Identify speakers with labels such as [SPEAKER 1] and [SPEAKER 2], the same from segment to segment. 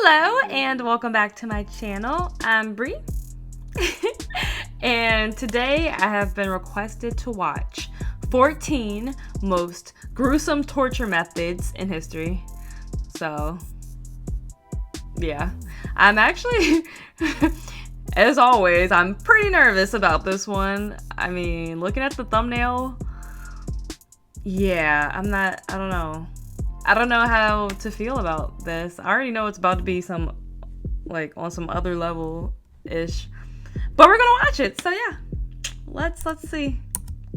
[SPEAKER 1] Hello and welcome back to my channel. I'm Bree and today I have been requested to watch 14 most gruesome torture methods in history. So yeah, I'm actually as always, I'm pretty nervous about this one. I mean, looking at the thumbnail, yeah, I don't know how to feel about this. I already know it's about to be some, like, on some other level-ish. But we're gonna watch it, so yeah. Let's see.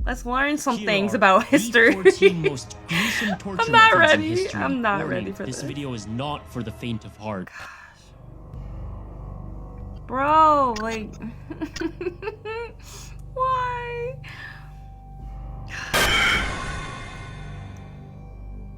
[SPEAKER 1] Let's learn some things about history.
[SPEAKER 2] Most gruesome torture
[SPEAKER 1] I'm not
[SPEAKER 2] methods in
[SPEAKER 1] ready.
[SPEAKER 2] history.
[SPEAKER 1] I'm not
[SPEAKER 2] Warning,
[SPEAKER 1] ready for this.
[SPEAKER 2] This video is not for the faint of heart.
[SPEAKER 1] Bro, like... Why?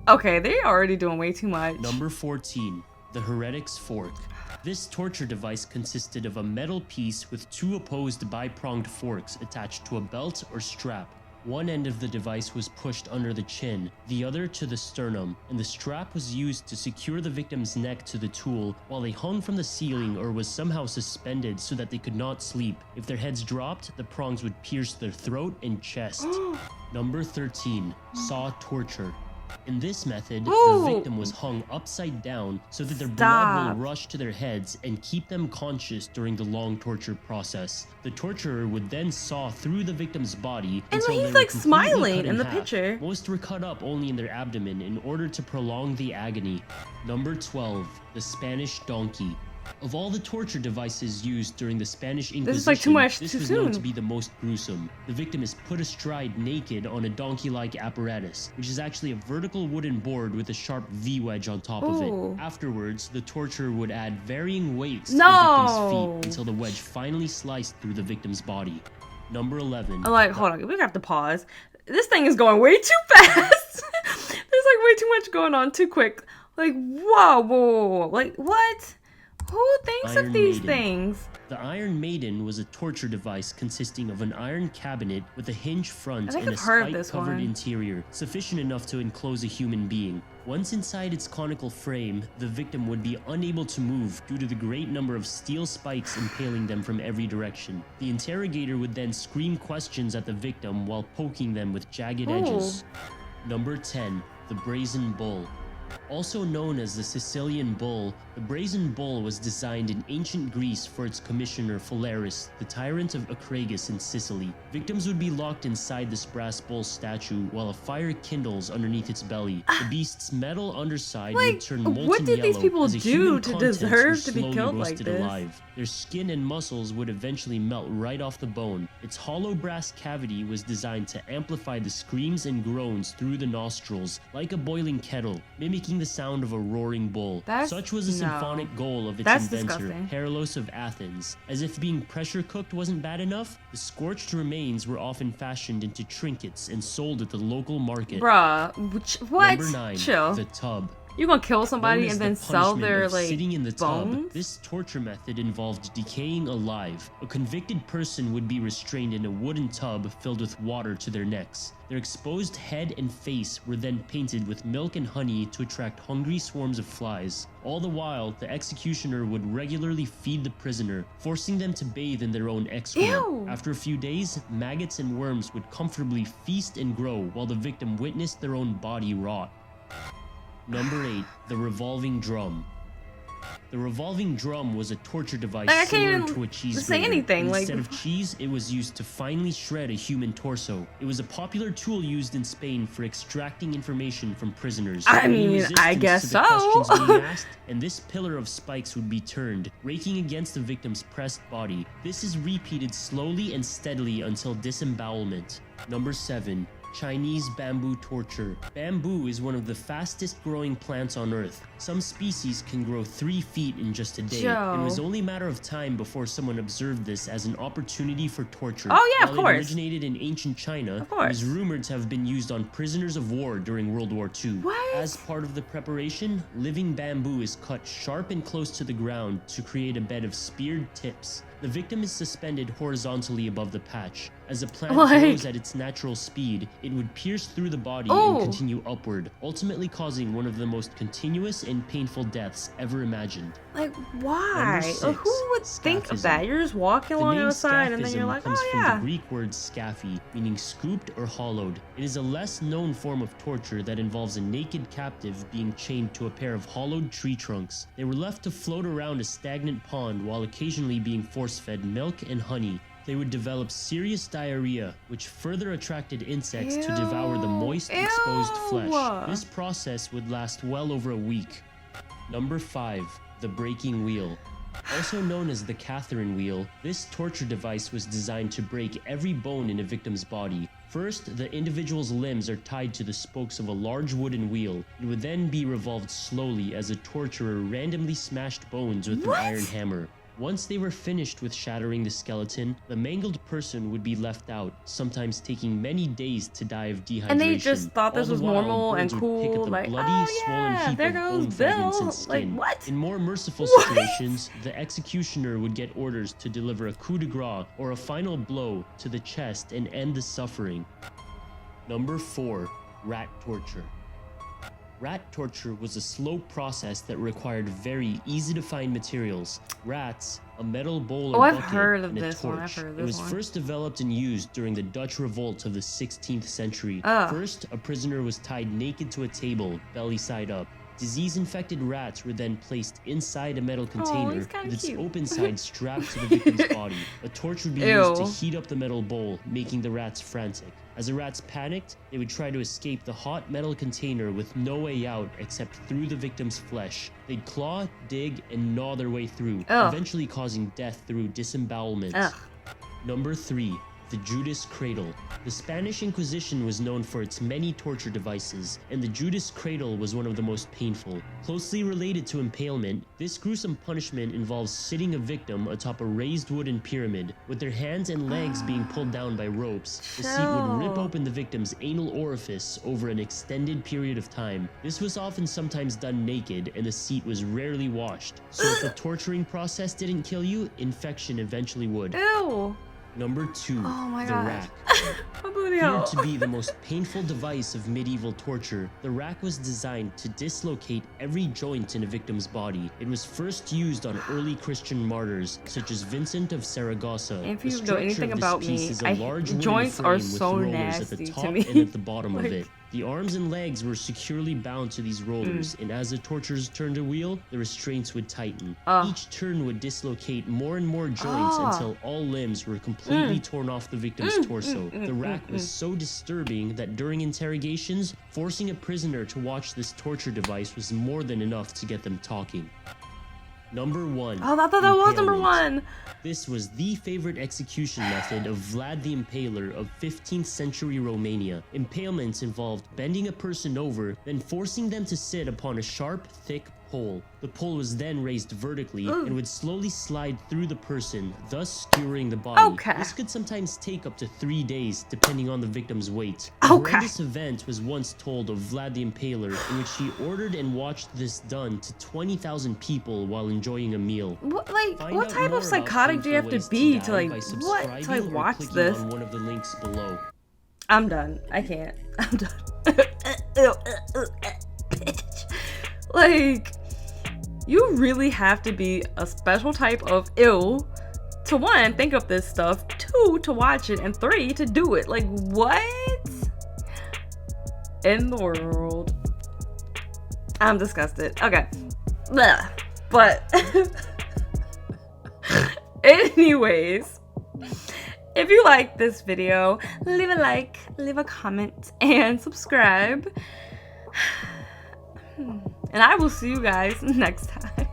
[SPEAKER 1] Okay, they're already doing way too much.
[SPEAKER 2] Number 14. The Heretics Fork. This torture device consisted of a metal piece with two opposed bi-pronged forks attached to a belt or strap. One end of the device was pushed under the chin, the other to the sternum, and the strap was used to secure the victim's neck to the tool while they hung from the ceiling or was somehow suspended so that they could not sleep. If their heads dropped, the prongs would pierce their throat and chest. Number 13. Saw torture. In this method, the victim was hung upside down so that their blood will rush to their heads and keep them conscious during the long torture process. The torturer would then saw through the victim's body until
[SPEAKER 1] he's
[SPEAKER 2] they were
[SPEAKER 1] like
[SPEAKER 2] completely
[SPEAKER 1] smiling
[SPEAKER 2] cut
[SPEAKER 1] in the
[SPEAKER 2] half.
[SPEAKER 1] picture.
[SPEAKER 2] Most were cut up only in their abdomen in order to prolong the agony. Number 12. The Spanish Donkey. Of all the torture devices used during the Spanish Inquisition,
[SPEAKER 1] this is like too much
[SPEAKER 2] this
[SPEAKER 1] too
[SPEAKER 2] was
[SPEAKER 1] soon.
[SPEAKER 2] known to be the most gruesome. The victim is put astride naked on a donkey-like apparatus, which is actually a vertical wooden board with a sharp V-wedge on top of it. Afterwards, the torturer would add varying weights to the victim's feet until the wedge finally sliced through the victim's body. Number 11.
[SPEAKER 1] I'm like, hold on, we have to pause. This thing is going way too fast. There's like way too much going on too quick. Like, whoa. Like, what? Who thinks of these things?
[SPEAKER 2] The Iron Maiden was a torture device consisting of an iron cabinet with a hinge front and a spike-covered interior, sufficient enough to enclose a human being. Once inside its conical frame, the victim would be unable to move due to the great number of steel spikes impaling them from every direction. The interrogator would then scream questions at the victim while poking them with jagged edges. Number 10. The Brazen Bull. Also known as the Sicilian Bull, the Brazen Bull was designed in ancient Greece for its commissioner Phalaris, the tyrant of Acragas in Sicily. Victims would be locked inside this brass bull statue while a fire kindles underneath its belly. The beast's metal underside would turn molten
[SPEAKER 1] what did
[SPEAKER 2] yellow
[SPEAKER 1] these people
[SPEAKER 2] as the
[SPEAKER 1] do
[SPEAKER 2] human
[SPEAKER 1] to
[SPEAKER 2] contents
[SPEAKER 1] deserve
[SPEAKER 2] were
[SPEAKER 1] to be
[SPEAKER 2] slowly
[SPEAKER 1] killed like
[SPEAKER 2] roasted
[SPEAKER 1] this?
[SPEAKER 2] alive. Their skin and muscles would eventually melt right off the bone. Its hollow brass cavity was designed to amplify the screams and groans through the nostrils, like a boiling kettle, mimicking the sound of a roaring bull. Such was the symphonic goal of its inventor, Herolos of Athens. As if being pressure cooked wasn't bad enough, the scorched remains were often fashioned into trinkets and sold at the local market.
[SPEAKER 1] Bruh, what?
[SPEAKER 2] Number 9.
[SPEAKER 1] Chill.
[SPEAKER 2] The tub.
[SPEAKER 1] You gonna kill somebody and then sell their, like,
[SPEAKER 2] sitting in the
[SPEAKER 1] bones?
[SPEAKER 2] tub. This torture method involved decaying alive. A convicted person would be restrained in a wooden tub filled with water to their necks. Their exposed head and face were then painted with milk and honey to attract hungry swarms of flies. All the while, the executioner would regularly feed the prisoner, forcing them to bathe in their own excrement. After a few days, maggots and worms would comfortably feast and grow while the victim witnessed their own body rot. Number 8. The Revolving Drum. The revolving drum was a torture device similar to a cheese grater. Instead of cheese, it was used to finely shred a human torso. It was a popular tool used in Spain for extracting information from prisoners.
[SPEAKER 1] I mean, I guess so.
[SPEAKER 2] Asked, and this pillar of spikes would be turned, raking against the victim's pressed body. This is repeated slowly and steadily until disembowelment. Number 7. Chinese bamboo torture. Bamboo is one of the fastest growing plants on Earth. Some species can grow 3 feet in just a day. And it was only a matter of time before someone observed this as an opportunity for torture.
[SPEAKER 1] Oh yeah, of
[SPEAKER 2] While
[SPEAKER 1] course.
[SPEAKER 2] It originated in ancient China, it was rumored to have been used on prisoners of war during World War II. As part of the preparation, living bamboo is cut sharp and close to the ground to create a bed of speared tips. The victim is suspended horizontally above the patch. As a plant grows at its natural speed, it would pierce through the body and continue upward, ultimately causing one of the most continuous and painful deaths ever imagined.
[SPEAKER 1] Like, why?
[SPEAKER 2] 6,
[SPEAKER 1] who would think of that? You're just walking along outside and then you're like,
[SPEAKER 2] comes
[SPEAKER 1] oh
[SPEAKER 2] from
[SPEAKER 1] yeah.
[SPEAKER 2] the Greek word scaphe, meaning scooped or hollowed. It is a less known form of torture that involves a naked captive being chained to a pair of hollowed tree trunks. They were left to float around a stagnant pond while occasionally being force-fed milk and honey. They would develop serious diarrhea, which further attracted insects to devour the moist, exposed flesh. This process would last well over a week. Number 5. The breaking wheel. Also known as the Catherine wheel, this torture device was designed to break every bone in a victim's body. First, the individual's limbs are tied to the spokes of a large wooden wheel. It would then be revolved slowly as a torturer randomly smashed bones with an iron hammer. Once they were finished with shattering the skeleton, the mangled person would be left out, sometimes taking many days to die of dehydration.
[SPEAKER 1] And they just thought this was normal and cool,
[SPEAKER 2] pick up the
[SPEAKER 1] like,
[SPEAKER 2] bloody,
[SPEAKER 1] oh
[SPEAKER 2] swollen
[SPEAKER 1] yeah,
[SPEAKER 2] heap
[SPEAKER 1] there
[SPEAKER 2] of
[SPEAKER 1] goes
[SPEAKER 2] bone fragments
[SPEAKER 1] Bill.
[SPEAKER 2] and skin.
[SPEAKER 1] Like, what?
[SPEAKER 2] In more merciful situations, the executioner would get orders to deliver a coup de grace or a final blow to the chest and end the suffering. Number 4. Rat torture. Rat torture was a slow process that required very easy-to-find materials. Rats, a metal bowl or
[SPEAKER 1] I've
[SPEAKER 2] bucket,
[SPEAKER 1] heard of
[SPEAKER 2] and a
[SPEAKER 1] this one.
[SPEAKER 2] torch.
[SPEAKER 1] I've heard of
[SPEAKER 2] It
[SPEAKER 1] this
[SPEAKER 2] was
[SPEAKER 1] one.
[SPEAKER 2] first developed and used during the Dutch revolt of the 16th century. First, a prisoner was tied naked to a table, belly side up. Disease-infected rats were then placed inside a metal container with its open side strapped to the victim's body. A torch would be used to heat up the metal bowl, making the rats frantic. As the rats panicked, they would try to escape the hot metal container with no way out except through the victim's flesh. They'd claw, dig, and gnaw their way through, eventually causing death through disembowelment. Number 3. The Judas Cradle. The Spanish Inquisition was known for its many torture devices, and the Judas Cradle was one of the most painful. Closely related to impalement, this gruesome punishment involves sitting a victim atop a raised wooden pyramid, with their hands and legs being pulled down by ropes. The seat would rip open the victim's anal orifice over an extended period of time. This was often sometimes done naked, and the seat was rarely washed. So if the torturing process didn't kill you, infection eventually would.
[SPEAKER 1] Ew.
[SPEAKER 2] Number 2.
[SPEAKER 1] Oh my
[SPEAKER 2] the
[SPEAKER 1] God.
[SPEAKER 2] rack.
[SPEAKER 1] My booty
[SPEAKER 2] Feared
[SPEAKER 1] hole.
[SPEAKER 2] to be the most painful device of medieval torture, the rack was designed to dislocate every joint in a victim's body. It was first used on early Christian martyrs, such as Vincent of Saragossa.
[SPEAKER 1] If
[SPEAKER 2] The
[SPEAKER 1] you know
[SPEAKER 2] structure
[SPEAKER 1] anything
[SPEAKER 2] of this
[SPEAKER 1] about
[SPEAKER 2] piece
[SPEAKER 1] me,
[SPEAKER 2] is a large wooden
[SPEAKER 1] joints
[SPEAKER 2] frame
[SPEAKER 1] are
[SPEAKER 2] with
[SPEAKER 1] so
[SPEAKER 2] rollers at
[SPEAKER 1] nasty
[SPEAKER 2] the
[SPEAKER 1] to
[SPEAKER 2] top
[SPEAKER 1] me.
[SPEAKER 2] and at the bottom of
[SPEAKER 1] Like-
[SPEAKER 2] it. The arms and legs were securely bound to these rollers, and as the torturers turned a wheel, the restraints would tighten. Each turn would dislocate more and more joints until all limbs were completely torn off the victim's torso. The rack was so disturbing that during interrogations, forcing a prisoner to watch this torture device was more than enough to get them talking. Number 1.
[SPEAKER 1] Oh, I thought that was number
[SPEAKER 2] Impalement.
[SPEAKER 1] 1.
[SPEAKER 2] This was the favorite execution method of Vlad the Impaler of 15th century Romania. Impalements involved bending a person over, then forcing them to sit upon a sharp, thick pole. The pole was then raised vertically and would slowly slide through the person, thus skewering the body.
[SPEAKER 1] Okay.
[SPEAKER 2] This could sometimes take up to 3 days, depending on the victim's weight.
[SPEAKER 1] Okay.
[SPEAKER 2] This event was once told of Vlad the Impaler, in which he ordered and watched this done to 20,000 people while enjoying a meal.
[SPEAKER 1] What
[SPEAKER 2] Find
[SPEAKER 1] what
[SPEAKER 2] out
[SPEAKER 1] type
[SPEAKER 2] more
[SPEAKER 1] of
[SPEAKER 2] about
[SPEAKER 1] psychotic do you have
[SPEAKER 2] painful
[SPEAKER 1] to
[SPEAKER 2] ways
[SPEAKER 1] be to
[SPEAKER 2] die
[SPEAKER 1] like
[SPEAKER 2] by
[SPEAKER 1] what to
[SPEAKER 2] subscribing
[SPEAKER 1] like
[SPEAKER 2] or
[SPEAKER 1] watch
[SPEAKER 2] clicking
[SPEAKER 1] this?
[SPEAKER 2] on one of the links below.
[SPEAKER 1] I'm done. I can't. I'm done. Like, you really have to be a special type of ill to 1, think of this stuff, 2, to watch it, and 3, to do it. Like, what in the world? I'm disgusted. Okay. Blah. But anyways, if you like this video, leave a like, leave a comment, and subscribe. And I will see you guys next time.